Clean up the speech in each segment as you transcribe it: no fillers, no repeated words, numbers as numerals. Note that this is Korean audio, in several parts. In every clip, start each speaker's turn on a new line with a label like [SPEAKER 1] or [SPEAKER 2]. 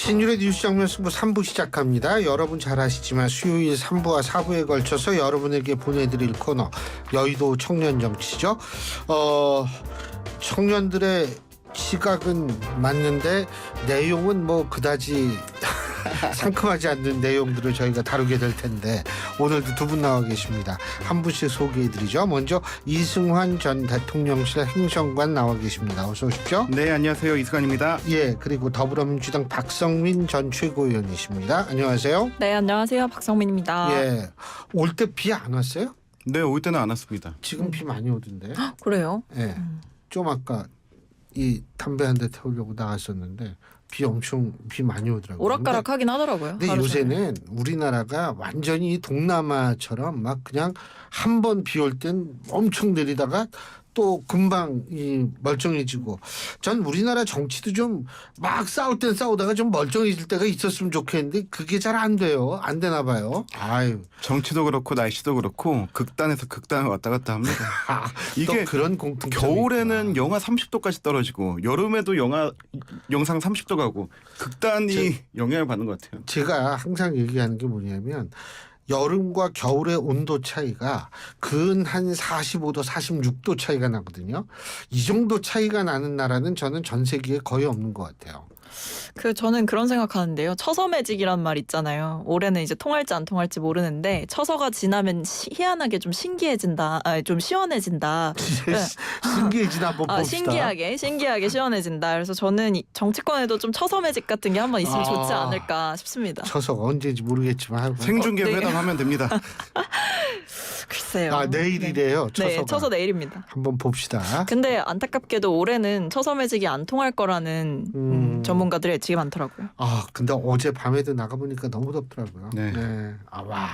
[SPEAKER 1] 신율의 뉴스 장면 승부 3부 시작합니다. 여러분 잘 아시지만 수요일 3부와 4부에 걸쳐서 여러분에게 보내드릴 코너 여의도 청년정치죠. 청년들의 시각은 맞는데 내용은 뭐 그다지 상큼하지 않는 내용들을 저희가 다루게 될 텐데 오늘도 두 분 나와 계십니다. 한 분씩 소개해드리죠. 먼저 이승환 전 대통령실 행정관 나와 계십니다. 어서 오십시오.
[SPEAKER 2] 네, 안녕하세요. 이승환입니다.
[SPEAKER 1] 예, 그리고 더불어민주당 박성민 전 최고위원이십니다. 안녕하세요.
[SPEAKER 3] 네, 안녕하세요. 박성민입니다.
[SPEAKER 1] 예, 올 때 비 안 왔어요?
[SPEAKER 2] 네, 올 때는 안 왔습니다.
[SPEAKER 1] 지금 비 많이 오던데.
[SPEAKER 3] 그래요?
[SPEAKER 1] 예, 좀 아까 이 담배 한 대 태우려고 나갔었는데 비 많이 오더라고요.
[SPEAKER 3] 오락가락하긴 하더라고요.
[SPEAKER 1] 근데 요새는 우리나라가 완전히 동남아처럼 막 그냥 한 번 비 올 땐 엄청 내리다가 또 금방 이 멀쩡해지고, 전 우리나라 정치도 좀 막 싸울 땐 싸우다가 좀 멀쩡해질 때가 있었으면 좋겠는데 그게 잘 안 돼요. 안 되나 봐요. 아유.
[SPEAKER 2] 정치도 그렇고 날씨도 그렇고 극단에서 극단을 왔다 갔다 합니다.
[SPEAKER 1] 또
[SPEAKER 2] 이게
[SPEAKER 1] 그런 공통점이
[SPEAKER 2] 겨울에는
[SPEAKER 1] 있구나.
[SPEAKER 2] 영하 30도까지 떨어지고 여름에도 영상 30도 가고 극단이 영향을 받는 것 같아요.
[SPEAKER 1] 제가 항상 얘기하는 게 뭐냐면 여름과 겨울의 온도 차이가 근 한 45도, 46도 차이가 나거든요. 이 정도 차이가 나는 나라는 저는 전 세계에 거의 없는 것 같아요.
[SPEAKER 3] 저는 그런 생각하는데요. 처서매직이란 말 있잖아요. 올해는 이제 통할지 안 통할지 모르는데 처서가 지나면 희한하게 좀 신기해진다. 좀 시원해진다. 네.
[SPEAKER 1] 신기해지나 한번 봅시다.
[SPEAKER 3] 신기하게 시원해진다. 그래서 저는 정치권에도 좀 처서매직 같은 게 한번 있으면 좋지
[SPEAKER 1] 아.
[SPEAKER 3] 않을까 싶습니다.
[SPEAKER 1] 처서가 언제인지 모르겠지만
[SPEAKER 2] 생중계
[SPEAKER 3] 네.
[SPEAKER 2] 회담하면 됩니다.
[SPEAKER 3] 글쎄요.
[SPEAKER 1] 내일이래요. 처서가.
[SPEAKER 3] 네, 처서 내일입니다.
[SPEAKER 1] 한번 봅시다.
[SPEAKER 3] 근데 안타깝게도 올해는 처서매직이 안 통할 거라는 전문가들의 예측이 많더라고요.
[SPEAKER 1] 근데 어제 밤에도 나가보니까 너무 덥더라고요.
[SPEAKER 2] 네.
[SPEAKER 1] 와.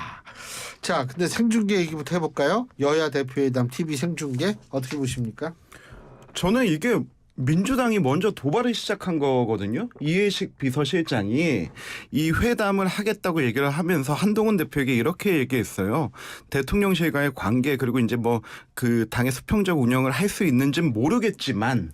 [SPEAKER 1] 자, 근데 생중계 얘기부터 해볼까요? 여야 대표회담 TV 생중계 어떻게 보십니까?
[SPEAKER 2] 저는 이게 민주당이 먼저 도발을 시작한 거거든요. 이해식 비서실장이 이 회담을 하겠다고 얘기를 하면서 한동훈 대표에게 이렇게 얘기했어요. 대통령실과의 관계, 그리고 이제 뭐 그 당의 수평적 운영을 할 수 있는지는 모르겠지만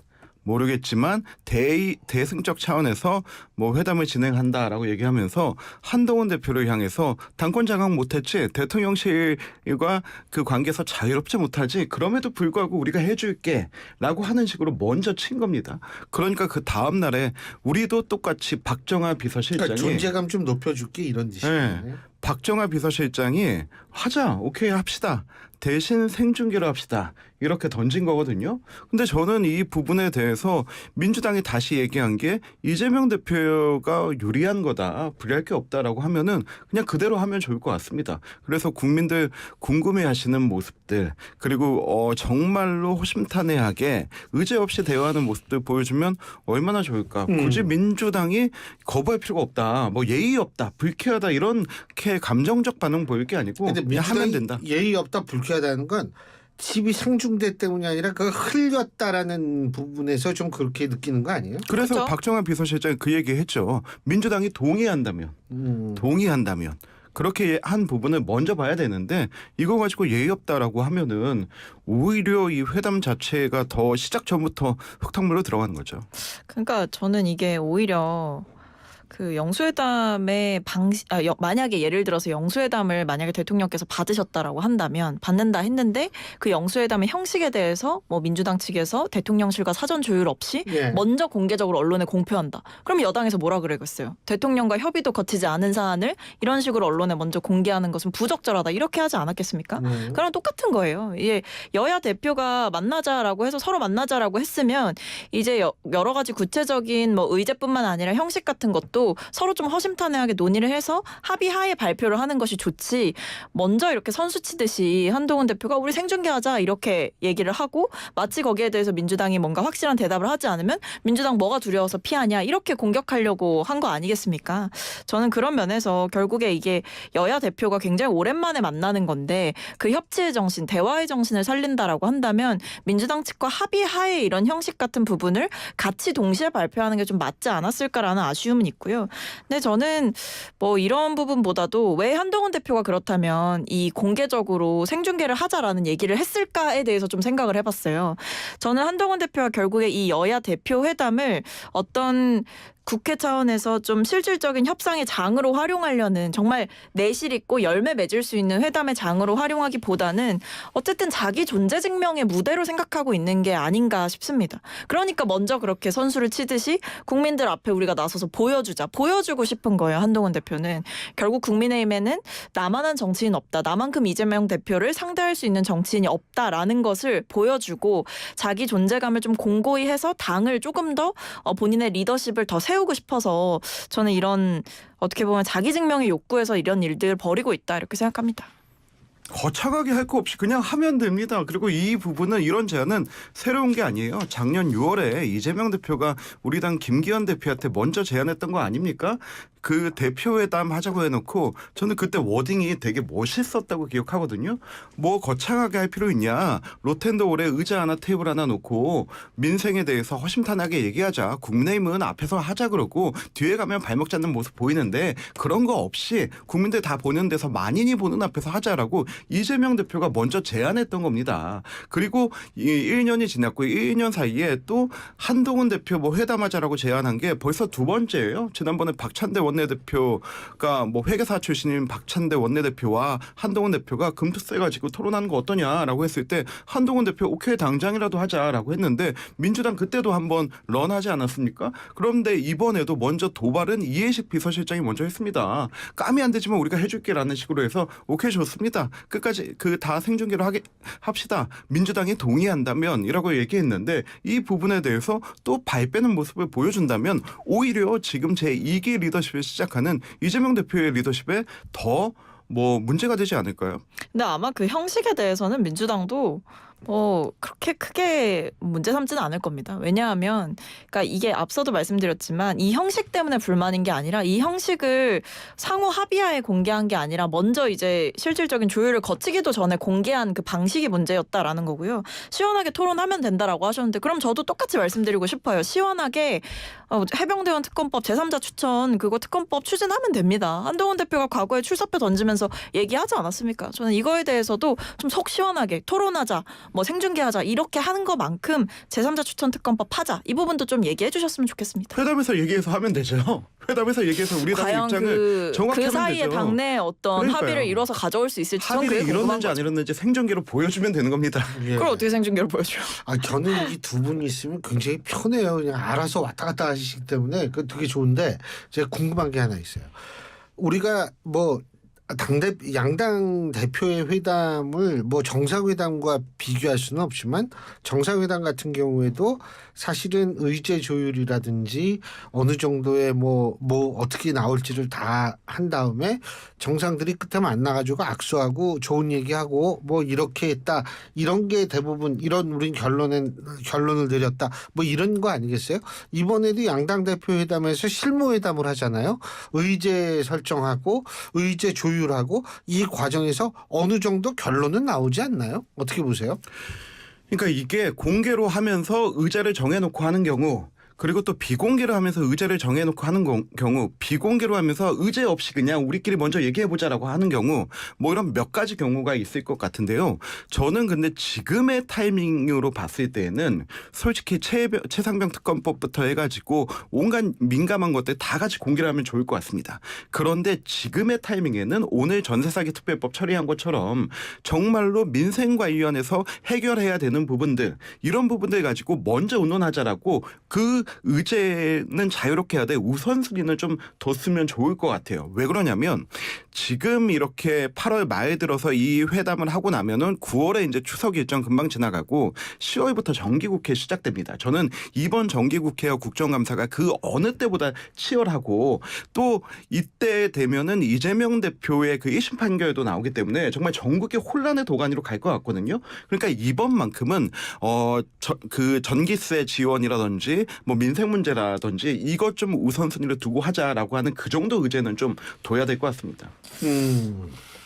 [SPEAKER 2] 대승적 차원에서 뭐 회담을 진행한다라고 얘기하면서 한동훈 대표를 향해서 당권 장악 못했지, 대통령실과 그 관계에서 자유롭지 못하지, 그럼에도 불구하고 우리가 해줄게라고 하는 식으로 먼저 친 겁니다. 그러니까 그 다음 날에 우리도 똑같이 박정하 비서실장이
[SPEAKER 1] 존재감 좀 높여줄게 이런 뜻이네.
[SPEAKER 2] 네. 박정하 비서실장이 하자, 오케이 합시다, 대신 생중계로 합시다, 이렇게 던진 거거든요. 근데 저는 이 부분에 대해서 민주당이 다시 얘기한 게 이재명 대표가 유리한 거다, 불리할 게 없다라고 하면은 그냥 그대로 하면 좋을 것 같습니다. 그래서 국민들 궁금해하시는 모습들, 그리고 정말로 호심탄회하게 의제 없이 대화하는 모습들 보여주면 얼마나 좋을까. 굳이 민주당이 거부할 필요가 없다, 뭐 예의 없다, 불쾌하다 이렇게 감정적 반응 보일 게 아니고
[SPEAKER 1] 근데
[SPEAKER 2] 그냥 하면 된다.
[SPEAKER 1] 예의 없다, 불쾌하다는 건 TV 생중계 때문이 아니라 그 흘렸다라는 부분에서 좀 그렇게 느끼는 거 아니에요?
[SPEAKER 2] 그래서
[SPEAKER 3] 그렇죠?
[SPEAKER 2] 박정환 비서실장이 그 얘기했죠. 민주당이 동의한다면 그렇게 한 부분을 먼저 봐야 되는데 이거 가지고 예의 없다라고 하면은 오히려 이 회담 자체가 더 시작 전부터 흙탕물로 들어가는 거죠.
[SPEAKER 3] 그러니까 저는 이게 오히려 그 영수회담의 만약에 예를 들어서 영수회담을 만약에 대통령께서 받으셨다라고 한다면, 받는다 했는데 그 영수회담의 형식에 대해서 뭐 민주당 측에서 대통령실과 사전 조율 없이
[SPEAKER 1] 예.
[SPEAKER 3] 먼저 공개적으로 언론에 공표한다. 그럼 여당에서 뭐라 그러겠어요? 대통령과 협의도 거치지 않은 사안을 이런 식으로 언론에 먼저 공개하는 것은 부적절하다, 이렇게 하지 않았겠습니까? 그럼 똑같은 거예요. 이게 여야 대표가 만나자라고 해서 서로 만나자라고 했으면 이제 여러 가지 구체적인 뭐 의제뿐만 아니라 형식 같은 것도 서로 좀 허심탄회하게 논의를 해서 합의하에 발표를 하는 것이 좋지, 먼저 이렇게 선수 치듯이 한동훈 대표가 우리 생중계하자 이렇게 얘기를 하고 마치 거기에 대해서 민주당이 뭔가 확실한 대답을 하지 않으면 민주당 뭐가 두려워서 피하냐, 이렇게 공격하려고 한 거 아니겠습니까? 저는 그런 면에서 결국에 이게 여야 대표가 굉장히 오랜만에 만나는 건데 그 협치의 정신, 대화의 정신을 살린다라고 한다면 민주당 측과 합의하에 이런 형식 같은 부분을 같이 동시에 발표하는 게 좀 맞지 않았을까라는 아쉬움은 있고요. 근데 저는 뭐 이런 부분보다도 왜 한동훈 대표가 그렇다면 이 공개적으로 생중계를 하자라는 얘기를 했을까에 대해서 좀 생각을 해봤어요. 저는 한동훈 대표가 결국에 이 여야 대표 회담을 어떤 국회 차원에서 좀 실질적인 협상의 장으로 활용하려는 정말 내실 있고 열매 맺을 수 있는 회담의 장으로 활용하기보다는 어쨌든 자기 존재 증명의 무대로 생각하고 있는 게 아닌가 싶습니다. 그러니까 먼저 그렇게 선수를 치듯이 국민들 앞에 우리가 나서서 보여주고 싶은 거예요. 한동훈 대표는. 결국 국민의힘에는 나만한 정치인 없다. 나만큼 이재명 대표를 상대할 수 있는 정치인이 없다라는 것을 보여주고 자기 존재감을 좀 공고히 해서 당을 조금 더 본인의 리더십을 더 세우고 싶어서 저는 이런 어떻게 보면 자기 증명의 욕구에서 이런 일들을 벌이고 있다 이렇게 생각합니다.
[SPEAKER 2] 거창하게 할 거 없이 그냥 하면 됩니다. 그리고 이 부분은 이런 제안은 새로운 게 아니에요. 작년 6월에 이재명 대표가 우리 당 김기현 대표한테 먼저 제안했던 거 아닙니까? 그 대표회담 하자고 해놓고 저는 그때 워딩이 되게 멋있었다고 기억하거든요. 뭐 거창하게 할 필요 있냐. 로텐더홀에 의자 하나 테이블 하나 놓고 민생에 대해서 허심탄회하게 얘기하자. 국민의힘은 앞에서 하자 그러고 뒤에 가면 발목 잡는 모습 보이는데 그런 거 없이 국민들 다 보는 데서 만인이 보는 앞에서 하자라고 이재명 대표가 먼저 제안했던 겁니다. 그리고 1년이 지났고 1년 사이에 또 한동훈 대표 뭐 회담하자라고 제안한 게 벌써 두 번째예요. 지난번에 박찬대 원내대표가 뭐 회계사 출신인 박찬대 원내대표와 한동훈 대표가 금투세 가지고 토론하는 거 어떠냐라고 했을 때 한동훈 대표 오케이 당장이라도 하자라고 했는데 민주당 그때도 한번 런하지 않았습니까? 그런데 이번에도 먼저 도발은 이해식 비서실장이 먼저 했습니다. 까미 안 되지만 우리가 해줄게라는 식으로 해서 오케이 좋습니다. 끝까지 그 다 생중계로 합시다. 민주당이 동의한다면 이라고 얘기했는데 이 부분에 대해서 또 발 빼는 모습을 보여준다면 오히려 지금 제2기 리더십을 시작하는 이재명 대표의 리더십에 더 뭐 문제가 되지 않을까요?
[SPEAKER 3] 근데 아마 그 형식에 대해서는 민주당도 그렇게 크게 문제 삼지는 않을 겁니다. 왜냐하면 그러니까 이게 앞서도 말씀드렸지만 이 형식 때문에 불만인 게 아니라 이 형식을 상호 합의하에 공개한 게 아니라 먼저 이제 실질적인 조율을 거치기도 전에 공개한 그 방식이 문제였다라는 거고요. 시원하게 토론하면 된다라고 하셨는데 그럼 저도 똑같이 말씀드리고 싶어요. 시원하게 해병대원 특검법 제3자 추천 그거 특검법 추진하면 됩니다. 한동훈 대표가 과거에 출사표 던지면서 얘기하지 않았습니까? 저는 이거에 대해서도 좀 속 시원하게 토론하자. 뭐 생중계하자 이렇게 하는 것만큼 제3자 추천 특검법 하자 이 부분도 좀 얘기해 주셨으면 좋겠습니다.
[SPEAKER 2] 회담에서 얘기해서 하면 되죠. 회담에서 얘기해서 우리 당의
[SPEAKER 3] 과연
[SPEAKER 2] 입장을 정확히
[SPEAKER 3] 그
[SPEAKER 2] 하면
[SPEAKER 3] 사이에
[SPEAKER 2] 되죠.
[SPEAKER 3] 당내 어떤
[SPEAKER 2] 그러니까요.
[SPEAKER 3] 합의를 이뤄서 가져올 수 있을지 저는
[SPEAKER 2] 합의를
[SPEAKER 3] 그게 궁금한
[SPEAKER 2] 이뤘는지 안
[SPEAKER 3] 거죠.
[SPEAKER 2] 이뤘는지 생중계로 보여주면 되는 겁니다.
[SPEAKER 1] 예.
[SPEAKER 3] 그걸 어떻게 생중계로 보여줘요?
[SPEAKER 1] 저는 이 두 분이 있으면 굉장히 편해요. 그냥 알아서 왔다 갔다 하시기 때문에 그 되게 좋은데 제가 궁금한 게 하나 있어요. 우리가 뭐 양당 대표의 회담을 뭐 정상회담과 비교할 수는 없지만 정상회담 같은 경우에도 사실은 의제 조율이라든지 어느 정도의 뭐 어떻게 나올지를 다 한 다음에 정상들이 끝에 만나가지고 악수하고 좋은 얘기하고 뭐 이렇게 했다 이런 게 대부분 이런 우린 결론을 내렸다 뭐 이런 거 아니겠어요? 이번에도 양당 대표 회담에서 실무회담을 하잖아요. 의제 설정하고 의제 조율하고 이 과정에서 어느 정도 결론은 나오지 않나요? 어떻게 보세요?
[SPEAKER 2] 그러니까 이게 공개로 하면서 의제를 정해놓고 하는 경우 그리고 또 비공개로 하면서 의제를 정해놓고 하는 경우 비공개로 하면서 의제 없이 그냥 우리끼리 먼저 얘기해보자라고 하는 경우 뭐 이런 몇 가지 경우가 있을 것 같은데요. 저는 근데 지금의 타이밍으로 봤을 때는 솔직히 최상병 특검법부터 해가지고 온갖 민감한 것들 다 같이 공개를 하면 좋을 것 같습니다. 그런데 지금의 타이밍에는 오늘 전세사기 특별법 처리한 것처럼 정말로 민생 관련해서 해결해야 되는 부분들 이런 부분들 가지고 먼저 의논하자라고 그 의제는 자유롭게 해야 돼. 우선순위는 좀 뒀으면 좋을 것 같아요. 왜 그러냐면 지금 이렇게 8월 말 들어서 이 회담을 하고 나면은 9월에 이제 추석 일정 금방 지나가고 10월부터 정기국회 시작됩니다. 저는 이번 정기국회와 국정감사가 그 어느 때보다 치열하고 또 이때 되면은 이재명 대표의 그 1심 판결도 나오기 때문에 정말 전국의 혼란의 도가니로 갈 것 같거든요. 그러니까 이번만큼은 그 전기세 지원이라든지 뭐 민생 문제라든지 이것 좀 우선순위를 두고 하자라고 하는 그 정도 의제는 좀 둬야 될 것 같습니다.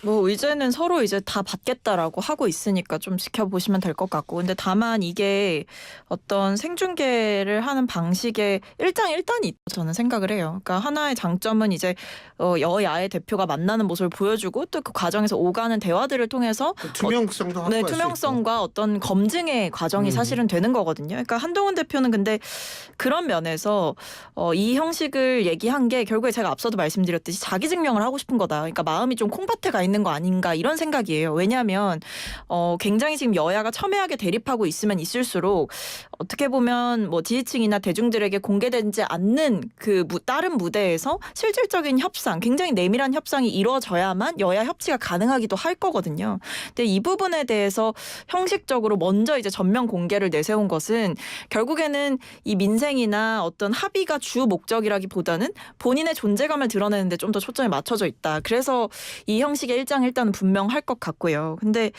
[SPEAKER 3] 뭐 의제는 서로 이제 다 받겠다라고 하고 있으니까 좀 지켜보시면 될 것 같고 근데 다만 이게 어떤 생중계를 하는 방식에 일장일단이 있다고 저는 생각을 해요. 그러니까 하나의 장점은 이제 여야의 대표가 만나는 모습을 보여주고 또 그 과정에서 오가는 대화들을 통해서
[SPEAKER 1] 투명성도 확보할 수 있고.
[SPEAKER 3] 투명성과 어떤 검증의 과정이 사실은 되는 거거든요. 그러니까 한동훈 대표는 근데 그런 면에서 이 형식을 얘기한 게 결국에 제가 앞서도 말씀드렸듯이 자기 증명을 하고 싶은 거다. 그러니까 마음이 좀 콩밭에 가 있는 거 아닌가 이런 생각이에요. 왜냐하면 굉장히 지금 여야가 첨예하게 대립하고 있으면 있을수록 어떻게 보면 뭐 지지층이나 대중들에게 공개되지 않는 그 다른 무대에서 실질적인 협상, 굉장히 내밀한 협상이 이루어져야만 여야 협치가 가능하기도 할 거거든요. 근데 이 부분에 대해서 형식적으로 먼저 이제 전면 공개를 내세운 것은 결국에는 이 민생이나 어떤 합의가 주 목적이라기보다는 본인의 존재감을 드러내는데 좀 더 초점이 맞춰져 있다. 그래서 이 형식의 일장일단은 분명할 것 같고요. 근데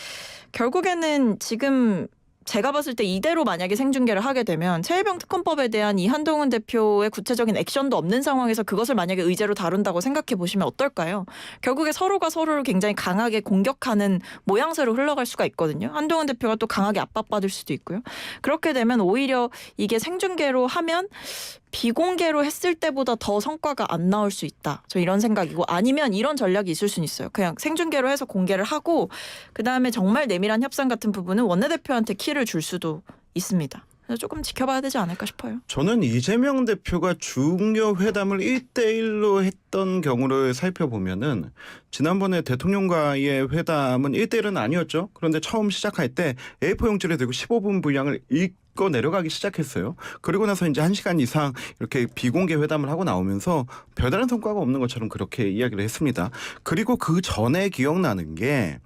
[SPEAKER 3] 결국에는 지금 제가 봤을 때 이대로 만약에 생중계를 하게 되면 최혜병 특검법에 대한 이 한동훈 대표의 구체적인 액션도 없는 상황에서 그것을 만약에 의제로 다룬다고 생각해 보시면 어떨까요? 결국에 서로가 서로를 굉장히 강하게 공격하는 모양새로 흘러갈 수가 있거든요. 한동훈 대표가 또 강하게 압박받을 수도 있고요. 그렇게 되면 오히려 이게 생중계로 하면 비공개로 했을 때보다 더 성과가 안 나올 수 있다. 저 이런 생각이고 아니면 이런 전략이 있을 수는 있어요. 그냥 생중계로 해서 공개를 하고 그다음에 정말 내밀한 협상 같은 부분은 원내대표한테 키를 줄 수도 있습니다. 그래서 조금 지켜봐야 되지 않을까 싶어요.
[SPEAKER 2] 저는 이재명 대표가 중요 회담을 1대1로 했던 경우를 살펴보면은 지난번에 대통령과의 회담은 1대1은 아니었죠. 그런데 처음 시작할 때 A4 용지를 들고 15분 분량을 읽고 내려가기 시작했어요. 그리고 나서 이제 1시간 이상 이렇게 비공개 회담을 하고 나오면서 별다른 성과가 없는 것처럼 그렇게 이야기를 했습니다. 그리고 그 전에 기억나는 게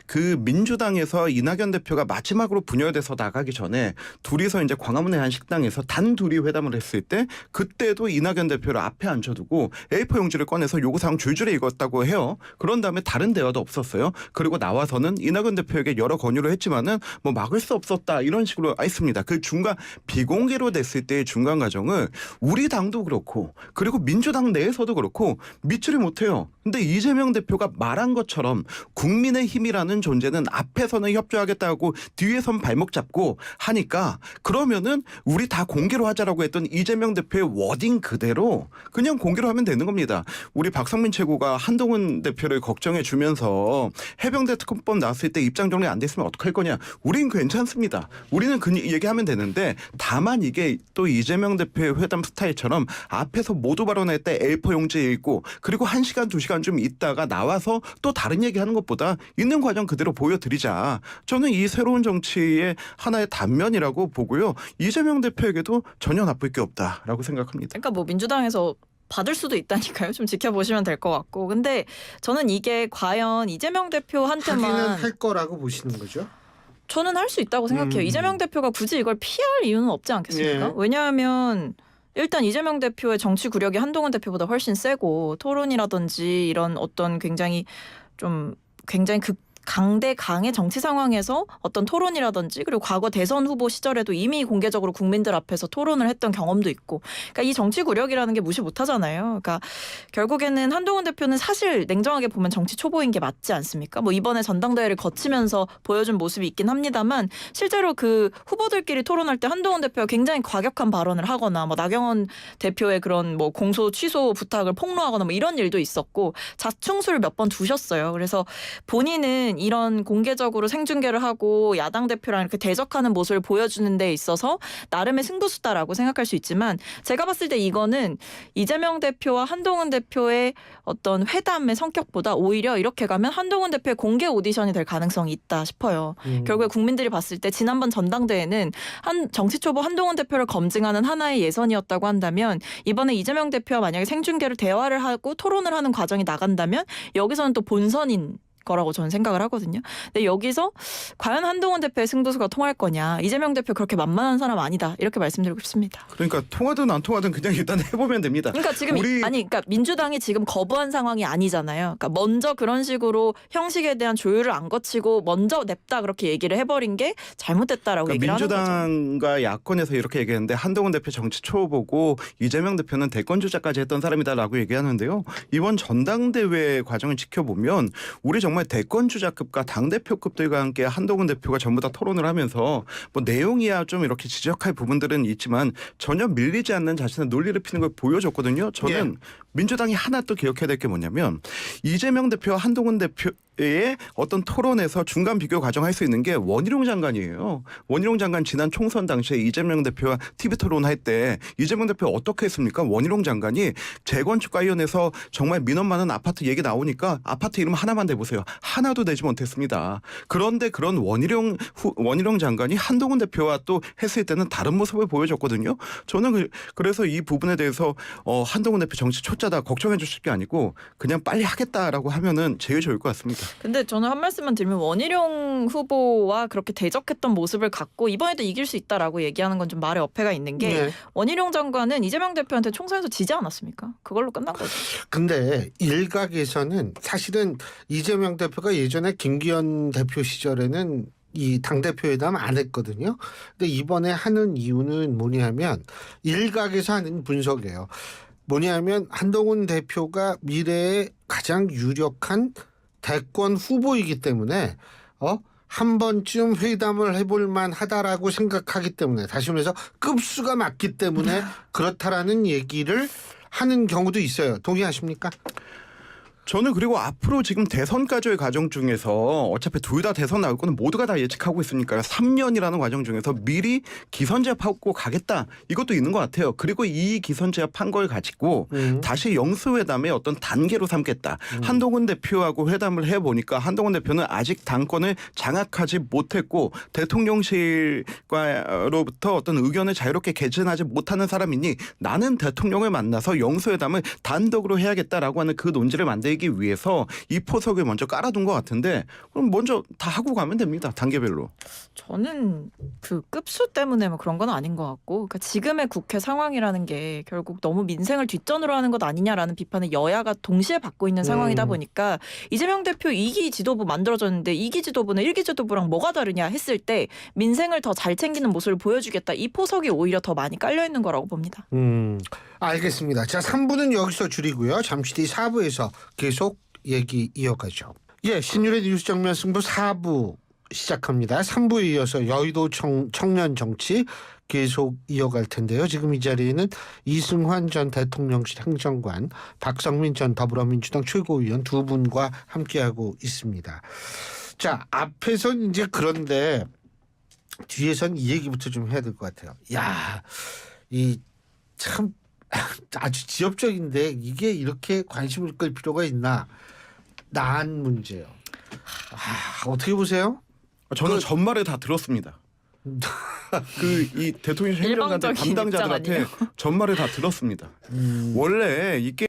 [SPEAKER 2] 그 민주당에서 이낙연 대표가 마지막으로 분열돼서 나가기 전에 둘이서 이제 광화문의 한 식당에서 단둘이 회담을 했을 때 그때도 이낙연 대표를 앞에 앉혀두고 A4 용지를 꺼내서 요구사항 줄줄이 읽었다고 해요. 그런 다음에 다른 대화도 없었어요. 그리고 나와서는 이낙연 대표에게 여러 권유를 했지만은 뭐 막을 수 없었다 이런 식으로 했습니다. 그 중간 비공개로 됐을 때의 중간 과정을 우리 당도 그렇고 그리고 민주당 내에서도 그렇고 믿지를 못해요. 근데 이재명 대표가 말한 것처럼 국민의힘이라는 존재는 앞에서는 협조하겠다고 뒤에선 발목 잡고 하니까 그러면은 우리 다 공개로 하자라고 했던 이재명 대표의 워딩 그대로 그냥 공개로 하면 되는 겁니다. 우리 박성민 최고가 한동훈 대표를 걱정해 주면서 해병대 특검법 나왔을 때 입장 정리 안 됐으면 어떡할 거냐. 우린 괜찮습니다. 우리는 그 얘기하면 되는데 다만 이게 또 이재명 대표의 회담 스타일처럼 앞에서 모두 발언할 때 A4 용지 읽고 그리고 1시간 2시간 좀 있다가 나와서 또 다른 얘기하는 것보다 있는 과정 그대로 보여드리자. 저는 이 새로운 정치의 하나의 단면이라고 보고요. 이재명 대표에게도 전혀 나쁠 게 없다라고 생각합니다.
[SPEAKER 3] 그러니까 뭐 민주당에서 받을 수도 있다니까요. 좀 지켜보시면 될 것 같고. 근데 저는 이게 과연 이재명 대표한테만
[SPEAKER 1] 하기는 할 거라고 보시는 거죠?
[SPEAKER 3] 저는 할 수 있다고 생각해요. 이재명 대표가 굳이 이걸 피할 이유는 없지 않겠습니까?
[SPEAKER 1] 예.
[SPEAKER 3] 왜냐하면 일단 이재명 대표의 정치 구력이 한동훈 대표보다 훨씬 세고 토론이라든지 이런 어떤 굉장히 강대 강의 정치 상황에서 어떤 토론이라든지 그리고 과거 대선 후보 시절에도 이미 공개적으로 국민들 앞에서 토론을 했던 경험도 있고 그러니까 이 정치 구력이라는 게 무시 못하잖아요. 그러니까 결국에는 한동훈 대표는 사실 냉정하게 보면 정치 초보인 게 맞지 않습니까? 뭐 이번에 전당대회를 거치면서 보여준 모습이 있긴 합니다만 실제로 그 후보들끼리 토론할 때 한동훈 대표가 굉장히 과격한 발언을 하거나 뭐 나경원 대표의 그런 뭐 공소 취소 부탁을 폭로하거나 뭐 이런 일도 있었고 자충수를 몇 번 두셨어요. 그래서 본인은 이런 공개적으로 생중계를 하고 야당 대표랑 이렇게 대적하는 모습을 보여주는 데 있어서 나름의 승부수다라고 생각할 수 있지만 제가 봤을 때 이거는 이재명 대표와 한동훈 대표의 어떤 회담의 성격보다 오히려 이렇게 가면 한동훈 대표의 공개 오디션이 될 가능성이 있다 싶어요. 결국에 국민들이 봤을 때 지난번 전당대회는 정치 초보 한동훈 대표를 검증하는 하나의 예선이었다고 한다면 이번에 이재명 대표와 만약에 생중계를 대화를 하고 토론을 하는 과정이 나간다면 여기서는 또 본선인 거라고 저는 생각을 하거든요. 근데 여기서 과연 한동훈 대표의 승부수가 통할 거냐. 이재명 대표 그렇게 만만한 사람 아니다. 이렇게 말씀드리고 싶습니다.
[SPEAKER 2] 그러니까 통하든 안 통하든 그냥 일단 해보면 됩니다.
[SPEAKER 3] 그러니까 지금 그러니까 민주당이 지금 거부한 상황이 아니잖아요. 그러니까 먼저 그런 식으로 형식에 대한 조율을 안 거치고 먼저 냅다 그렇게 얘기를 해버린 게 잘못됐다라고
[SPEAKER 2] 그러니까
[SPEAKER 3] 얘기를 하는 거죠.
[SPEAKER 2] 민주당과 야권에서 이렇게 얘기했는데 한동훈 대표 정치 초보고 이재명 대표는 대권 주자까지 했던 사람이다라고 얘기하는데요. 이번 전당대회 과정을 지켜보면 우리 정말 대권 주자급과 당대표급들과 함께 한동훈 대표가 전부 다 토론을 하면서 뭐 내용이야 좀 이렇게 지적할 부분들은 있지만 전혀 밀리지 않는 자신의 논리를 피는 걸 보여줬거든요. 저는 민주당이 하나 또 기억해야 될 게 뭐냐면 이재명 대표와 한동훈 대표의 어떤 토론에서 중간 비교 과정할 수 있는 게 원희룡 장관이에요. 원희룡 장관 지난 총선 당시에 이재명 대표와 TV 토론할 때 이재명 대표 어떻게 했습니까? 원희룡 장관이 재건축관련해서 정말 민원 많은 아파트 얘기 나오니까 아파트 이름 하나만 대보세요. 하나도 내지 못했습니다. 그런데 그런 원희룡 장관이 한동훈 대표와 또 했을 때는 다른 모습을 보여줬거든요. 저는 그래서 이 부분에 대해서 한동훈 대표 정치 초짜다 걱정해 주실 게 아니고 그냥 빨리 하겠다라고 하면은 제일 좋을 것 같습니다.
[SPEAKER 3] 근데 저는 한 말씀만 드리면 원희룡 후보와 그렇게 대적했던 모습을 갖고 이번에도 이길 수 있다라고 얘기하는 건 좀 말의 어폐가 있는 게
[SPEAKER 1] 네.
[SPEAKER 3] 원희룡 장관은 이재명 대표한테 총선에서 지지 않았습니까? 그걸로 끝난 거죠.
[SPEAKER 1] 근데 일각에서는 사실은 이재명 대표가 예전에 김기현 대표 시절에는 이 당대표회담 안 했거든요. 근데 이번에 하는 이유는 뭐냐면 일각에서 하는 분석이에요. 뭐냐면 한동훈 대표가 미래에 가장 유력한 대권 후보이기 때문에 한 번쯤 회담을 해볼 만하다라고 생각하기 때문에 다시 말해서 급수가 맞기 때문에 그렇다라는 얘기를 하는 경우도 있어요. 동의하십니까?
[SPEAKER 2] 저는 그리고 앞으로 지금 대선까지의 과정 중에서 어차피 둘 다 대선 나올 거는 모두가 다 예측하고 있으니까요. 3년이라는 과정 중에서 미리 기선제압하고 가겠다. 이것도 있는 것 같아요. 그리고 이 기선제압한 걸 가지고 다시 영수회담의 어떤 단계로 삼겠다. 한동훈 대표하고 회담을 해보니까 한동훈 대표는 아직 당권을 장악하지 못했고 대통령실과로부터 어떤 의견을 자유롭게 개진하지 못하는 사람이니 나는 대통령을 만나서 영수회담을 단독으로 해야겠다라고 하는 그 논지를 만들기 위해서 이 포석을 먼저 깔아둔 것 같은데 그럼 먼저 다 하고 가면 됩니다. 단계별로.
[SPEAKER 3] 저는 그 급수 때문에 뭐 그런 건 아닌 것 같고 그러니까 지금의 국회 상황이라는 게 결국 너무 민생을 뒷전으로 하는 것 아니냐라는 비판을 여야가 동시에 받고 있는 상황이다 보니까 이재명 대표 2기 지도부 만들어졌는데 2기 지도부는 1기 지도부랑 뭐가 다르냐 했을 때 민생을 더 잘 챙기는 모습을 보여주겠다. 이 포석이 오히려 더 많이 깔려 있는 거라고 봅니다.
[SPEAKER 1] 알겠습니다. 자, 3부는 여기서 줄이고요. 잠시 뒤 4부에서 계속 얘기 이어가죠. 예, 신율의 뉴스 정면 승부 4부 시작합니다. 3부에 이어서 여의도 청년 정치 계속 이어갈 텐데요. 지금 이 자리에는 이승환 전 대통령실 행정관, 박성민 전 더불어민주당 최고위원 두 분과 함께하고 있습니다. 자, 앞에선 이제 그런데 뒤에선 이 얘기부터 좀 해야 될 것 같아요. 야, 이 참 아주 지엽적인데 이게 이렇게 관심을 끌 필요가 있나? 난 문제요. 어떻게 보세요?
[SPEAKER 2] 저는 전말에 다 들었습니다. 이 대통령 행정관들
[SPEAKER 3] 일방적인
[SPEAKER 2] 담당자들한테
[SPEAKER 3] 입장
[SPEAKER 2] 전말에 다 들었습니다. 원래 이게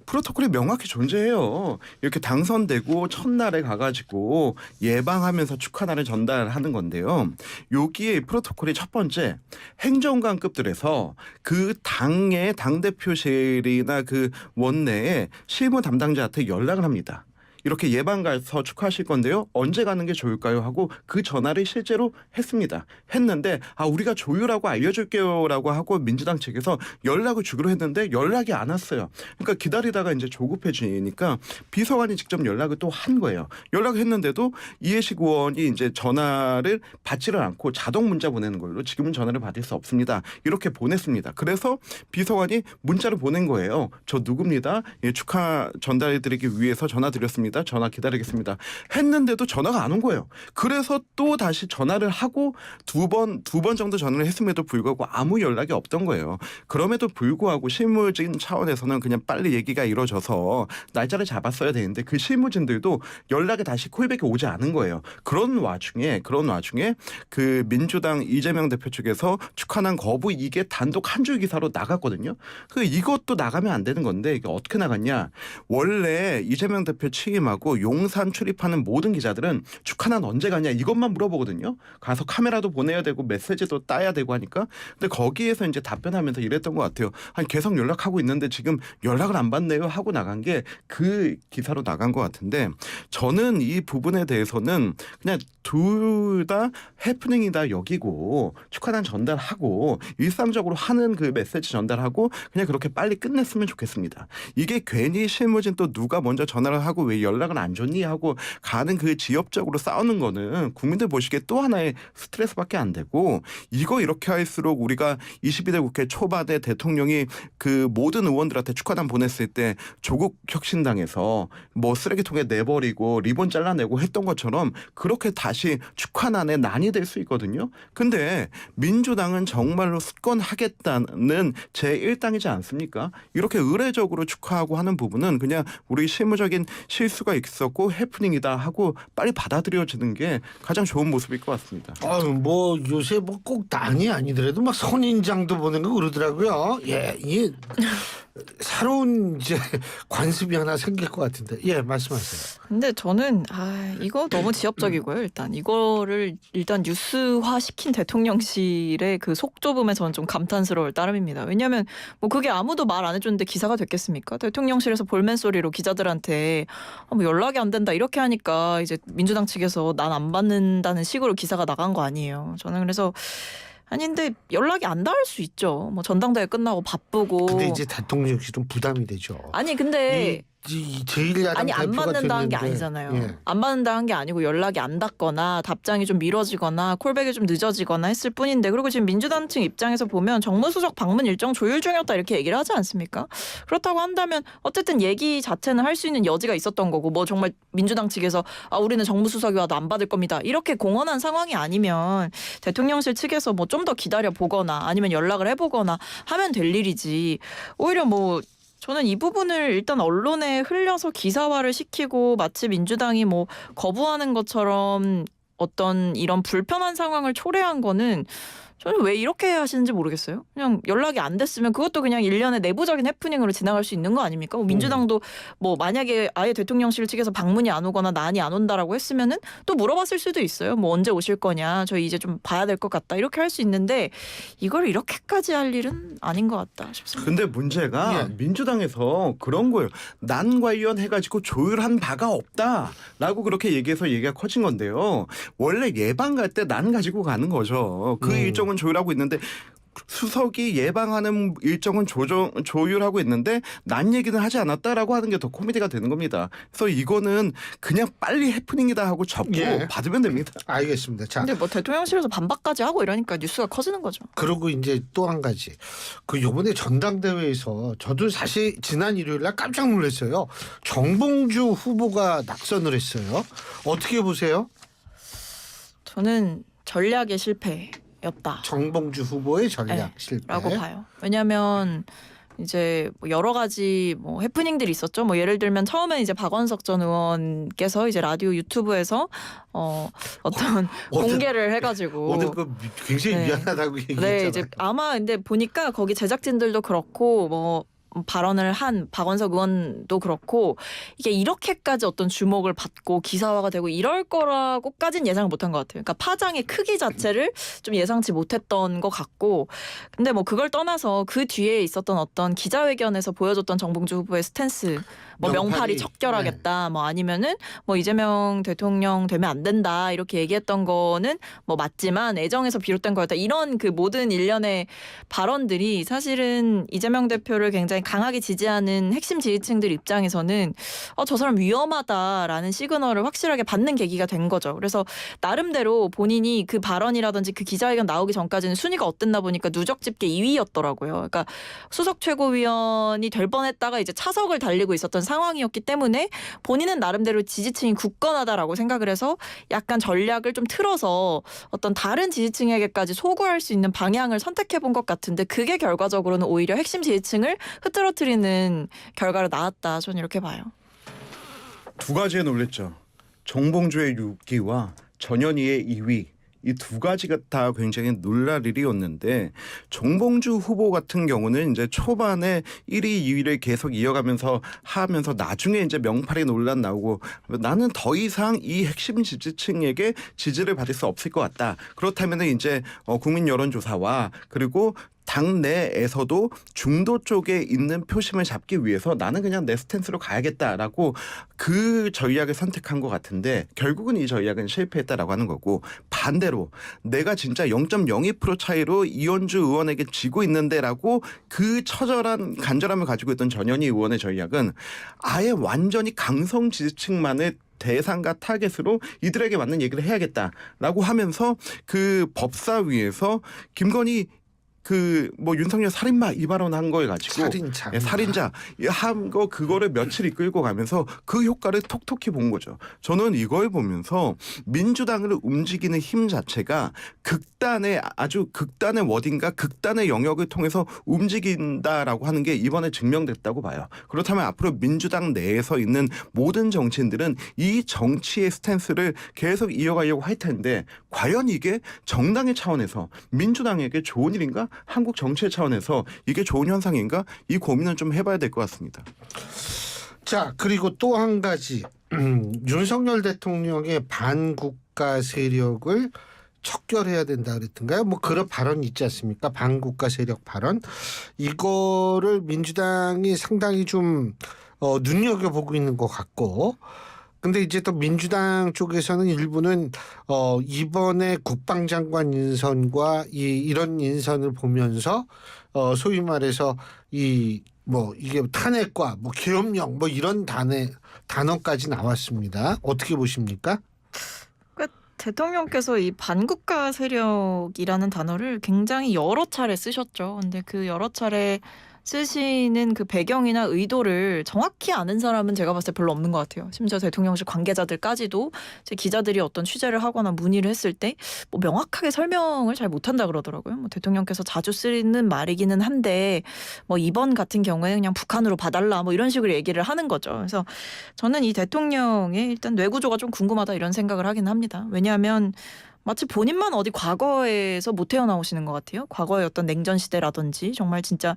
[SPEAKER 2] 프로토콜이 명확히 존재해요. 이렇게 당선되고 첫날에 가가지고 예방하면서 축하날을 전달하는 건데요. 여기에 프로토콜이 첫 번째 행정관급들에서 그 당의 당대표실이나 그 원내에 실무 담당자한테 연락을 합니다. 이렇게 예방 가서 축하하실 건데요. 언제 가는 게 좋을까요? 하고 그 전화를 실제로 했습니다. 했는데 우리가 조율하고 알려줄게요라고 하고 민주당 측에서 연락을 주기로 했는데 연락이 안 왔어요. 그러니까 기다리다가 이제 조급해지니까 비서관이 직접 연락을 또 한 거예요. 연락했는데도 이해식 의원이 이제 전화를 받지를 않고 자동 문자 보내는 걸로 지금은 전화를 받을 수 없습니다. 이렇게 보냈습니다. 그래서 비서관이 문자를 보낸 거예요. 저 누굽니다. 예, 축하 전달해드리기 위해서 전화 드렸습니다. 전화 기다리겠습니다. 했는데도 전화가 안 온 거예요. 그래서 또 다시 전화를 하고 두 번 정도 전화를 했음에도 불구하고 아무 연락이 없던 거예요. 그럼에도 불구하고 실무진 차원에서는 그냥 빨리 얘기가 이루어져서 날짜를 잡았어야 되는데 그 실무진들도 연락이 다시 콜백이 오지 않은 거예요. 그런 와중에 그 민주당 이재명 대표 측에서 축하난 거부 이게 단독 한 줄 기사로 나갔거든요. 이것도 나가면 안 되는 건데 이게 어떻게 나갔냐? 원래 이재명 대표 측임 하고 용산 출입하는 모든 기자들은 축하난 언제 가냐 이것만 물어보거든요. 가서 카메라도 보내야 되고 메시지도 따야 되고 하니까. 근데 거기에서 이제 답변하면서 이랬던 것 같아요. 계속 연락하고 있는데 지금 연락을 안 받네요 하고 나간 게 그 기사로 나간 것 같은데 저는 이 부분에 대해서는 그냥 둘 다 해프닝이다 여기고 축하단 전달하고 일상적으로 하는 그 메시지 전달하고 그냥 그렇게 빨리 끝냈으면 좋겠습니다. 이게 괜히 실무진 또 누가 먼저 전화를 하고 왜 연락을 안 줬니 하고 가는 그 지엽적으로 싸우는 거는 국민들 보시기에 또 하나의 스트레스밖에 안 되고 이거 이렇게 할수록 우리가 22대 국회 초반에 대통령이 그 모든 의원들한테 축하단 보냈을 때 조국 혁신당에서 뭐 쓰레기통에 내버리고 리본 잘라내고 했던 것처럼 그렇게 다시 축하난에 난이 될 수 있거든요. 근데 민주당은 정말로 수권하겠다는 제1당이지 않습니까? 이렇게 의례적으로 축하하고 하는 부분은 그냥 우리 실무적인 실수가 있었고 해프닝이다 하고 빨리 받아들여지는 게 가장 좋은 모습일 것 같습니다.
[SPEAKER 1] 뭐 요새 뭐 꼭 난이 아니더라도 막 선인장도 보내고 그러더라고요. 예, 이 새로운 이제 관습이 하나 생길 것 같은데. 예, 말씀하세요.
[SPEAKER 3] 근데 저는 이거 너무 지엽적이고요. 일단 이거를 일단 뉴스화 시킨 대통령실의 그 속 좁음에 저는 좀 감탄스러울 따름입니다. 왜냐하면 뭐 그게 아무도 말 안 해줬는데 기사가 됐겠습니까? 대통령실에서 볼멘 소리로 기자들한테 뭐 연락이 안 된다 이렇게 하니까 이제 민주당 측에서 난 안 받는다는 식으로 기사가 나간 거 아니에요. 저는 그래서 아닌데 연락이 안 닿을 수 있죠. 뭐 전당대회 끝나고 바쁘고.
[SPEAKER 1] 근데 이제 대통령실은 부담이 되죠.
[SPEAKER 3] 아니 근데
[SPEAKER 1] 이 제1야당
[SPEAKER 3] 아니 안
[SPEAKER 1] 대표가
[SPEAKER 3] 받는다는 게
[SPEAKER 1] 됐는데,
[SPEAKER 3] 아니잖아요.
[SPEAKER 1] 예.
[SPEAKER 3] 안 받는다는 게 아니고 연락이 안 닿거나 답장이 좀 미뤄지거나 콜백이 좀 늦어지거나 했을 뿐인데 그리고 지금 민주당 측 입장에서 보면 정무수석 방문 일정 조율 중이었다 이렇게 얘기를 하지 않습니까? 그렇다고 한다면 어쨌든 얘기 자체는 할 수 있는 여지가 있었던 거고 뭐 정말 민주당 측에서 우리는 정무수석이 와도 안 받을 겁니다. 이렇게 공언한 상황이 아니면 대통령실 측에서 뭐 좀 더 기다려 보거나 아니면 연락을 해보거나 하면 될 일이지 오히려 뭐 저는 이 부분을 일단 언론에 흘려서 기사화를 시키고 마치 민주당이 뭐 거부하는 것처럼 어떤 이런 불편한 상황을 초래한 거는 저는 왜 이렇게 하시는지 모르겠어요. 그냥 연락이 안 됐으면 그것도 그냥 일련의 내부적인 해프닝으로 지나갈 수 있는 거 아닙니까? 뭐 민주당도 뭐 만약에 아예 대통령실 측에서 방문이 안 오거나 난이 안 온다라고 했으면은 또 물어봤을 수도 있어요. 뭐 언제 오실 거냐. 저희 이제 좀 봐야 될 것 같다. 이렇게 할 수 있는데 이걸 이렇게까지 할 일은 아닌 것 같다 싶습니다.
[SPEAKER 2] 근데 문제가 민주당에서 그런 거예요. 난 관련해가지고 조율한 바가 없다라고 그렇게 얘기해서 얘기가 커진 건데요. 원래 예방 갈 때 난 가지고 가는 거죠. 그 일정은 조율하고 있는데 수석이 예방하는 일정은 조율하고 있는데 난 얘기는 하지 않았다라고 하는 게 더 코미디가 되는 겁니다. 그래서 이거는 그냥 빨리 해프닝이다 하고 접고 받으면 됩니다.
[SPEAKER 1] 알겠습니다. 자,
[SPEAKER 3] 근데 뭐 대통령실에서 반박까지 하고 이러니까 뉴스가 커지는 거죠.
[SPEAKER 1] 그리고 이제 또 한 가지. 그 요번에 전당대회에서 저도 사실 지난 일요일 날 깜짝 놀랐어요. 정봉주 후보가 낙선을 했어요. 어떻게 보세요?
[SPEAKER 3] 저는 전략의 실패였다.
[SPEAKER 1] 정봉주 후보의 전략 실패라고
[SPEAKER 3] 봐요. 왜냐하면 이제 뭐 여러 가지 뭐 해프닝들이 있었죠. 뭐 예를 들면 처음에 이제 박원석 전 의원께서 이제 라디오 유튜브에서 어떤 공개를 해가지고
[SPEAKER 1] 오늘 그 굉장히 미안하다고 얘기했잖아요.
[SPEAKER 3] 네, 이제 아마 근데 보니까 거기 제작진들도 그렇고 뭐 발언을 한 박원석 의원도 그렇고 이게 이렇게까지 어떤 주목을 받고 기사화가 되고 이럴 거라고까지는 예상을 못한 것 같아요. 그러니까 파장의 크기 자체를 좀 예상치 못했던 것 같고 근데 뭐 그걸 떠나서 그 뒤에 있었던 어떤 기자회견에서 보여줬던 정봉주 후보의 스탠스 뭐 명팔이 척결하겠다 뭐 아니면은 뭐 이재명 대통령 되면 안 된다 이렇게 얘기했던 거는 뭐 맞지만 애정에서 비롯된 거였다 이런 그 모든 일련의 발언들이 사실은 이재명 대표를 굉장히 강하게 지지하는 핵심 지지층들 입장에서는 저 사람 위험하다라는 시그널을 확실하게 받는 계기가 된 거죠. 그래서 나름대로 본인이 그 발언이라든지 그 기자회견 나오기 전까지는 순위가 어땠나 보니까 누적 집계 2위였더라고요. 그러니까 수석 최고위원이 될 뻔했다가 이제 차석을 달리고 있었던 상황이었기 때문에 본인은 나름대로 지지층이 굳건하다라고 생각을 해서 약간 전략을 좀 틀어서 어떤 다른 지지층에게까지 소구할 수 있는 방향을 선택해 본 것 같은데 그게 결과적으로는 오히려 핵심 지지층을 흐트러뜨리는 결과로 나왔다. 저는 이렇게 봐요.
[SPEAKER 2] 두 가지에 놀랬죠. 정봉주의 6위와 전현희의 2위. 이 두 가지가 다 굉장히 놀랄 일이었는데 정봉주 후보 같은 경우는 이제 초반에 1위, 2위를 계속 이어가면서 하면서 나중에 이제 명팔이 논란 나오고 나는 더 이상 이 핵심 지지층에게 지지를 받을 수 없을 것 같다. 그렇다면 이제 국민 여론조사와 그리고 당내에서도 중도 쪽에 있는 표심을 잡기 위해서 나는 그냥 내 스탠스로 가야겠다라고 그 전략을 선택한 것 같은데 결국은 이 전략은 실패했다라고 하는 거고, 반대로 내가 진짜 0.02% 차이로 이현주 의원에게 지고 있는데라고 그 처절한 간절함을 가지고 있던 전현희 의원의 전략은 아예 완전히 강성 지지층만의 대상과 타겟으로 이들에게 맞는 얘기를 해야겠다라고 하면서 그 법사위에서 김건희 윤석열 살인마 이 발언한 거에 가지고 살인자 한 거 그거를 며칠 이끌고 가면서 그 효과를 톡톡히 본 거죠. 저는 이걸 보면서 민주당을 움직이는 힘 자체가 아주 극단의 워딩과 극단의 영역을 통해서 움직인다라고 하는 게 이번에 증명됐다고 봐요. 그렇다면 앞으로 민주당 내에서 있는 모든 정치인들은 이 정치의 스탠스를 계속 이어가려고 할 텐데 과연 이게 정당의 차원에서 민주당에게 좋은 일인가? 한국 정치의 차원에서 이게 좋은 현상인가? 이 고민은 좀 해봐야 될 것 같습니다.
[SPEAKER 1] 자, 그리고 또 한 가지 윤석열 대통령의 반국가 세력을 척결해야 된다 그랬던가요? 뭐 그런 발언이 있지 않습니까? 반국가 세력 발언. 이거를 민주당이 상당히 좀 눈여겨보고 있는 것 같고, 근데 이제 또 민주당 쪽에서는 일부는 이번에 국방장관 인선과 이런 인선을 보면서 소위 말해서 이게 탄핵과 계엄령 이런 단어까지 나왔습니다. 어떻게 보십니까?
[SPEAKER 3] 그러니까 대통령께서 이 반국가 세력이라는 단어를 굉장히 여러 차례 쓰셨죠. 근데 그 여러 차례 쓰시는 그 배경이나 의도를 정확히 아는 사람은 제가 봤을 때 별로 없는 것 같아요. 심지어 대통령실 관계자들까지도 제 기자들이 어떤 취재를 하거나 문의를 했을 때 명확하게 설명을 잘 못한다 그러더라고요. 대통령께서 자주 쓰는 말이기는 한데 이번 같은 경우에 그냥 북한으로 봐달라 이런 식으로 얘기를 하는 거죠. 그래서 저는 이 대통령의 일단 뇌구조가 좀 궁금하다 이런 생각을 하긴 합니다. 왜냐하면 마치 본인만 어디 과거에서 못 태어나오시는 것 같아요. 과거의 어떤 냉전 시대라든지 정말 진짜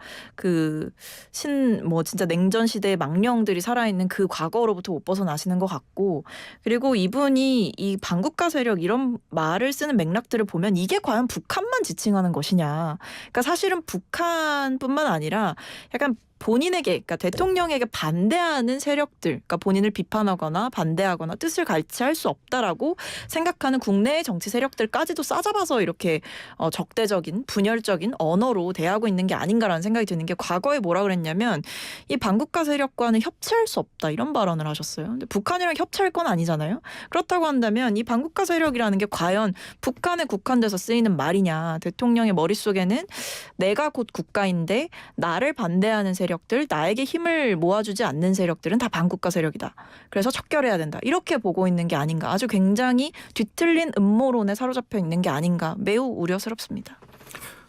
[SPEAKER 3] 진짜 냉전 시대의 망령들이 살아있는 그 과거로부터 못 벗어나시는 것 같고, 그리고 이분이 이 반국가 세력 이런 말을 쓰는 맥락들을 보면 이게 과연 북한만 지칭하는 것이냐. 그러니까 사실은 북한뿐만 아니라 약간 본인에게, 그러니까 대통령에게 반대하는 세력들, 그러니까 본인을 비판하거나 반대하거나 뜻을 갈취할 수 없다라고 생각하는 국내의 정치 세력들까지도 싸잡아서 이렇게 적대적인, 분열적인 언어로 대하고 있는 게 아닌가라는 생각이 드는 게, 과거에 뭐라 그랬냐면 이 반국가 세력과는 협치할 수 없다 이런 발언을 하셨어요. 근데 북한이랑 협치할 건 아니잖아요. 그렇다고 한다면 이 반국가 세력이라는 게 과연 북한에 국한돼서 쓰이는 말이냐. 대통령의 머릿속에는 내가 곧 국가인데 나를 반대하는 세력들, 나에게 힘을 모아주지 않는 세력들은 다 반국가 세력이다. 그래서 척결해야 된다. 이렇게 보고 있는 게 아닌가. 아주 굉장히 뒤틀린 음모론에 사로잡혀 있는 게 아닌가. 매우 우려스럽습니다.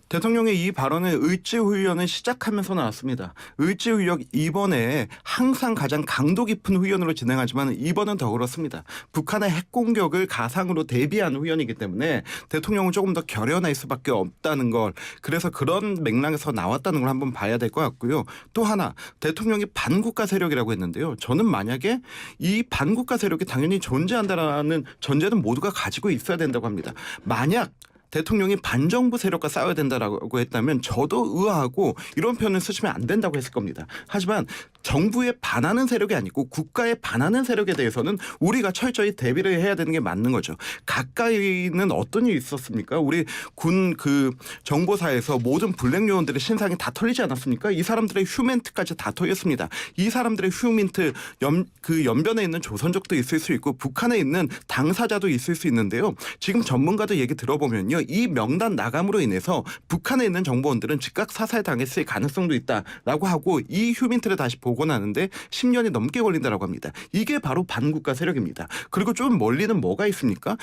[SPEAKER 2] 대통령의 이 발언은 을지훈련을 시작하면서 나왔습니다. 을지훈련 이번에 항상 가장 강도 깊은 훈련으로 진행하지만 이번은 더 그렇습니다. 북한의 핵공격을 가상으로 대비한 훈련이기 때문에 대통령은 조금 더 결연할 수밖에 없다는 걸, 그래서 그런 맥락에서 나왔다는 걸 한번 봐야 될 것 같고요. 또 하나, 대통령이 반국가 세력이라고 했는데요. 저는 만약에 이 반국가 세력이 당연히 존재한다라는 전제는 모두가 가지고 있어야 된다고 합니다. 만약 대통령이 반정부 세력과 싸워야 된다라고 했다면 저도 의아하고 이런 표현을 쓰시면 안 된다고 했을 겁니다. 하지만 정부에 반하는 세력이 아니고 국가에 반하는 세력에 대해서는 우리가 철저히 대비를 해야 되는 게 맞는 거죠. 가까이는 어떤 일이 있었습니까? 우리 군 정보사에서 모든 블랙 요원들의 신상이 다 털리지 않았습니까? 이 사람들의 휴멘트까지 다 털렸습니다. 이 사람들의 휴멘트 연변에 있는 조선족도 있을 수 있고 북한에 있는 당사자도 있을 수 있는데요. 지금 전문가들 얘기 들어보면요. 이 명단 나감으로 인해서 북한에 있는 정보원들은 즉각 사살당했을 가능성도 있다라고 하고, 이 휴민트를 다시 복원하는데 10년이 넘게 걸린다라고 합니다. 이게 바로 반국가 세력입니다. 그리고 좀 멀리는 뭐가 있습니까?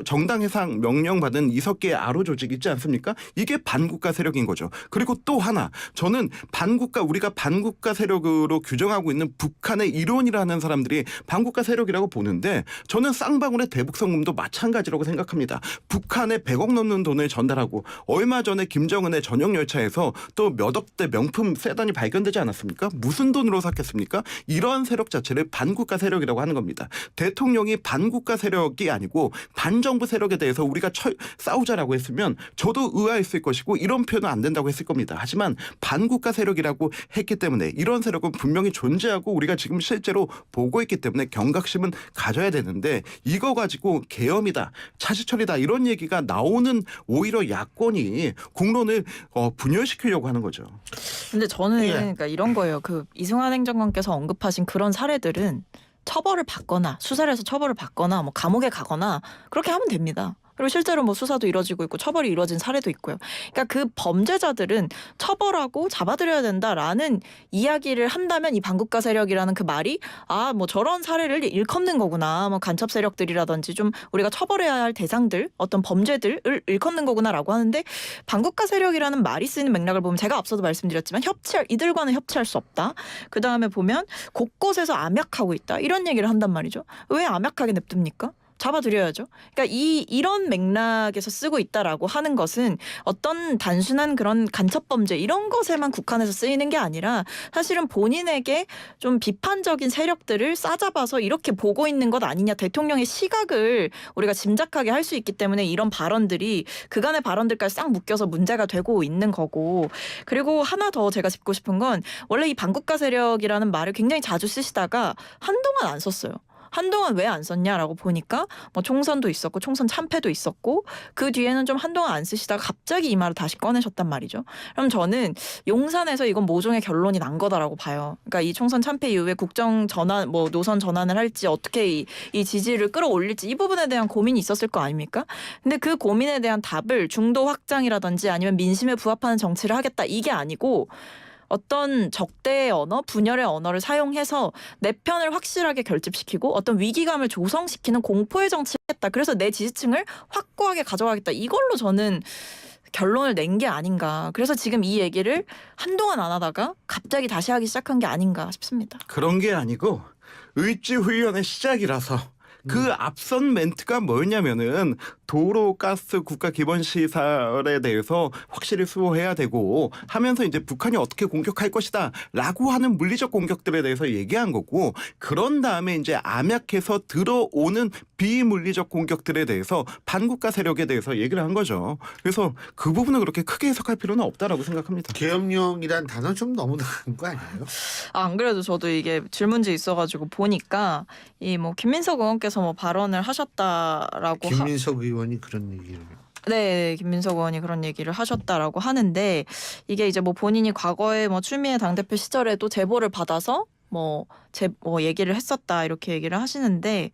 [SPEAKER 2] 정당 해상 명령받은 이석기의 아로 조직 있지 않습니까? 이게 반국가 세력인 거죠. 그리고 또 하나, 저는 우리가 반국가 세력으로 규정하고 있는 북한의 일원이라는 사람들이 반국가 세력이라고 보는데, 저는 쌍방울의 대북송금도 마찬가지라고 생각합니다. 북한에 100억 넘는 돈을 전달하고, 얼마 전에 김정은의 전용 열차에서 또 몇 억대 명품 세단이 발견되지 않았습니까? 무슨 돈으로 샀겠습니까? 이러한 세력 자체를 반국가 세력이라고 하는 겁니다. 대통령이 반국가 세력이 아니고 반정부 세력에 대해서 우리가 싸우자라고 했으면 저도 의아했을 것이고 이런 표현은 안 된다고 했을 겁니다. 하지만 반국가 세력이라고 했기 때문에 이런 세력은 분명히 존재하고 우리가 지금 실제로 보고 있기 때문에 경각심은 가져야 되는데 이거 가지고 계엄이다, 차지철이다 이런 얘기가 나오는 오히려 야권이 국론을 분열시키려고 하는 거죠.
[SPEAKER 3] 근데 저는
[SPEAKER 1] 예.
[SPEAKER 3] 그러니까 이런 거예요. 그 이승환 행정관께서 언급하신 그런 사례들은 처벌을 받거나 수사를 해서 처벌을 받거나 뭐 감옥에 가거나 그렇게 하면 됩니다. 그리고 실제로 뭐 수사도 이루어지고 있고 처벌이 이루어진 사례도 있고요. 그러니까 그 범죄자들은 처벌하고 잡아들여야 된다라는 이야기를 한다면 이 반국가 세력이라는 그 말이 아, 뭐 저런 사례를 일컫는 거구나. 뭐 간첩 세력들이라든지 좀 우리가 처벌해야 할 대상들, 어떤 범죄들을 일컫는 거구나라고 하는데 반국가 세력이라는 말이 쓰이는 맥락을 보면 제가 앞서도 말씀드렸지만 이들과는 협치할 수 없다. 그다음에 보면 곳곳에서 암약하고 있다. 이런 얘기를 한단 말이죠. 왜 암약하게 냅둡니까? 잡아들여야죠. 그러니까 이런 맥락에서 쓰고 있다라고 하는 것은 어떤 단순한 그런 간첩 범죄 이런 것에만 국한해서 쓰이는 게 아니라 사실은 본인에게 좀 비판적인 세력들을 싸잡아서 이렇게 보고 있는 것 아니냐. 대통령의 시각을 우리가 짐작하게 할 수 있기 때문에 이런 발언들이 그간의 발언들까지 싹 묶여서 문제가 되고 있는 거고. 그리고 하나 더 제가 짚고 싶은 건 원래 이 반국가 세력이라는 말을 굉장히 자주 쓰시다가 한동안 안 썼어요. 한동안 왜 안 썼냐라고 보니까 뭐 총선도 있었고 총선 참패도 있었고 그 뒤에는 좀 한동안 안 쓰시다가 갑자기 이 말을 다시 꺼내셨단 말이죠. 그럼 저는 용산에서 이건 모종의 결론이 난 거다라고 봐요. 그러니까 이 총선 참패 이후에 국정 전환 뭐 노선 전환을 할지 어떻게 이 지지를 끌어올릴지 이 부분에 대한 고민이 있었을 거 아닙니까? 근데 그 고민에 대한 답을 중도 확장이라든지 아니면 민심에 부합하는 정치를 하겠다 이게 아니고 어떤 적대의 언어, 분열의 언어를 사용해서 내 편을 확실하게 결집시키고 어떤 위기감을 조성시키는 공포의 정치를 했다. 그래서 내 지지층을 확고하게 가져가겠다. 이걸로 저는 결론을 낸 게 아닌가. 그래서 지금 이 얘기를 한동안 안 하다가 갑자기 다시 하기 시작한 게 아닌가 싶습니다.
[SPEAKER 2] 그런 게 아니고 의지훈련의 시작이라서 그 앞선 멘트가 뭐였냐면은 도로, 가스, 국가 기본 시설에 대해서 확실히 수호해야 되고 하면서 이제 북한이 어떻게 공격할 것이다라고 하는 물리적 공격들에 대해서 얘기한 거고 그런 다음에 이제 암약해서 들어오는 비물리적 공격들에 대해서 반국가 세력에 대해서 얘기를 한 거죠. 그래서 그 부분은 그렇게 크게 해석할 필요는 없다라고 생각합니다.
[SPEAKER 1] 계엄령이란 단어 좀 너무 나간 거 아니에요?
[SPEAKER 3] 안 그래도 저도 이게 질문지 있어가지고 보니까 이 뭐 김민석 의원께서 뭐 발언을 하셨다라고
[SPEAKER 1] 김민석 의원이 그런 얘기를.
[SPEAKER 3] 네, 김민석 의원이 그런 얘기를 하셨다라고 하는데 이게 이제 뭐 본인이 과거에 뭐 추미애 당대표 시절에도 제보를 받아서 뭐 얘기를 했었다 이렇게 얘기를 하시는데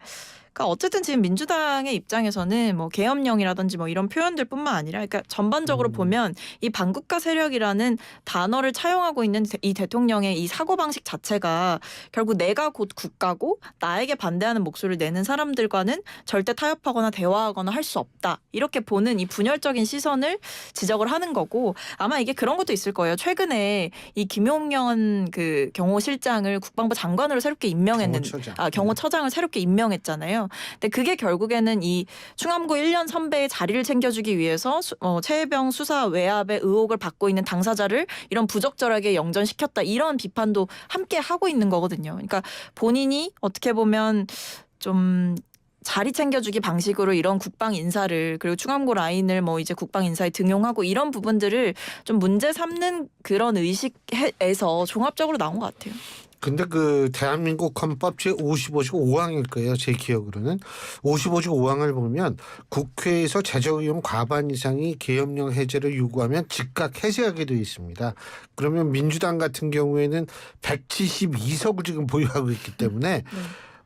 [SPEAKER 3] 그러니까 어쨌든 지금 민주당의 입장에서는 뭐 계엄령이라든지 뭐 이런 표현들뿐만 아니라 그러니까 전반적으로 보면 이 반국가 세력이라는 단어를 차용하고 있는 이 대통령의 이 사고방식 자체가 결국 내가 곧 국가고 나에게 반대하는 목소리를 내는 사람들과는 절대 타협하거나 대화하거나 할 수 없다. 이렇게 보는 이 분열적인 시선을 지적을 하는 거고 아마 이게 그런 것도 있을 거예요. 최근에 이 김용현 그 경호실장을 국방부 장관으로 새롭게 임명했는데 경호처장을 새롭게 임명했잖아요. 근데 그게 결국에는 이 충암고 1년 선배의 자리를 챙겨주기 위해서 최혜병 수사 외압의 의혹을 받고 있는 당사자를 이런 부적절하게 영전시켰다 이런 비판도 함께 하고 있는 거거든요. 그러니까 본인이 어떻게 보면 좀 자리 챙겨주기 방식으로 이런 국방 인사를 그리고 충암고 라인을 뭐 이제 국방 인사에 등용하고 이런 부분들을 좀 문제 삼는 그런 의식에서 종합적으로 나온 것 같아요.
[SPEAKER 1] 근데 그 대한민국 헌법 제55조 5항일 거예요. 제 기억으로는 55조 5항을 보면 국회에서 재적의원 과반 이상이 계엄령 해제를 요구하면 즉각 해제하게 되어 있습니다. 그러면 민주당 같은 경우에는 172석을 지금 보유하고 있기 때문에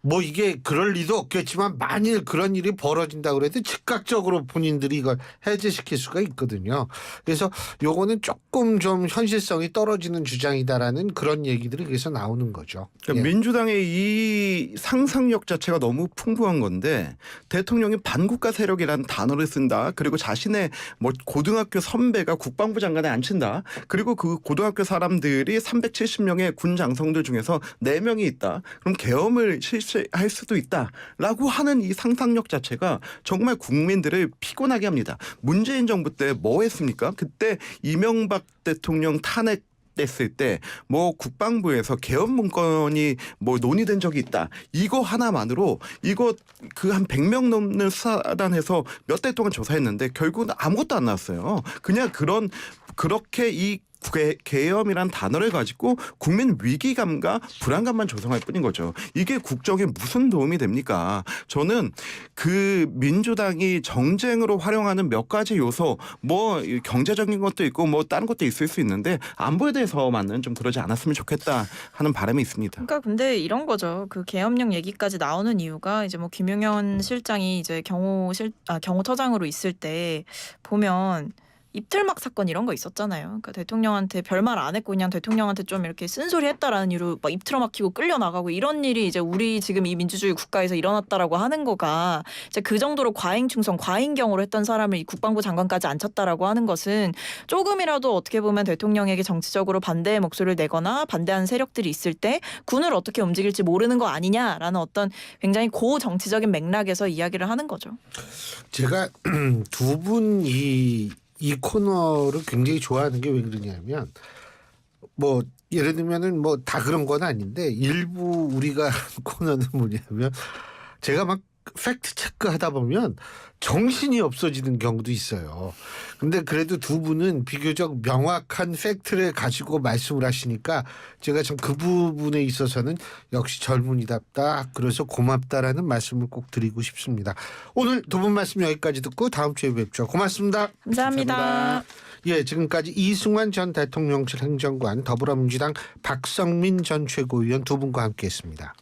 [SPEAKER 1] 뭐 이게 그럴 리도 없겠지만 만일 그런 일이 벌어진다 그래도 즉각적으로 본인들이 이걸 해제시킬 수가 있거든요. 그래서 요거는 조금 좀 현실성이 떨어지는 주장이다라는 그런 얘기들이 여기서 나오는 거죠.
[SPEAKER 2] 그러니까 민주당의 이 상상력 자체가 너무 풍부한 건데 대통령이 반국가 세력이라는 단어를 쓴다. 그리고 자신의 뭐 고등학교 선배가 국방부 장관에 앉힌다. 그리고 그 고등학교 사람들이 370명의 군 장성들 중에서 4명이 있다. 그럼 계엄을 할 수도 있다라고 하는 이 상상력 자체가 정말 국민들을 피곤하게 합니다. 문재인 정부 때 뭐 했습니까? 그때 이명박 대통령 탄핵 시작됐을 때 뭐 국방부에서 개헌 문건이 뭐 논의된 적이 있다. 이거 하나만으로 이거 그 한 100명 넘는 수사단에서 몇 달 동안 조사했는데 결국은 아무것도 안 나왔어요. 그냥 그렇게 이 계엄이란 단어를 가지고 국민 위기감과 불안감만 조성할 뿐인 거죠. 이게 국정에 무슨 도움이 됩니까? 저는 그 민주당이 정쟁으로 활용하는 몇 가지 요소, 뭐 경제적인 것도 있고 뭐 다른 것도 있을 수 있는데 안보에 대해서만은 좀 그러지 않았으면 좋겠다 하는 바람이 있습니다.
[SPEAKER 3] 그러니까 근데 이런 거죠. 그 계엄령 얘기까지 나오는 이유가 이제 뭐 김용현 실장이 이제 경호처장으로 있을 때 보면 입틀막 사건 이런 거 있었잖아요. 그러니까 대통령한테 별말 안 했고 그냥 대통령한테 좀 이렇게 쓴소리 했다라는 이유로 막 입 틀어막히고 끌려나가고 이런 일이 이제 우리 지금 이 민주주의 국가에서 일어났다라고 하는 거가 이제 그 정도로 과잉충성, 과잉경호를 했던 사람을 이 국방부 장관까지 앉혔다라고 하는 것은 조금이라도 어떻게 보면 대통령에게 정치적으로 반대의 목소리를 내거나 반대하는 세력들이 있을 때 군을 어떻게 움직일지 모르는 거 아니냐라는 어떤 굉장히 고정치적인 맥락에서 이야기를 하는 거죠.
[SPEAKER 1] 제가 두 분이 이 코너를 굉장히 좋아하는 게 왜 그러냐면 뭐 예를 들면은 뭐 다 그런 건 아닌데 일부 우리가 하는 코너는 뭐냐면 제가 막 팩트 체크하다 보면 정신이 없어지는 경우도 있어요. 근데 그래도 두 분은 비교적 명확한 팩트를 가지고 말씀을 하시니까 제가 참 그 부분에 있어서는 역시 젊은이답다. 그래서 고맙다라는 말씀을 꼭 드리고 싶습니다. 오늘 두 분 말씀 여기까지 듣고 다음 주에 뵙죠. 고맙습니다.
[SPEAKER 3] 감사합니다.
[SPEAKER 2] 감사합니다.
[SPEAKER 1] 예, 지금까지 이승환 전 대통령실 행정관, 더불어민주당 박성민 전 최고위원 두 분과 함께했습니다.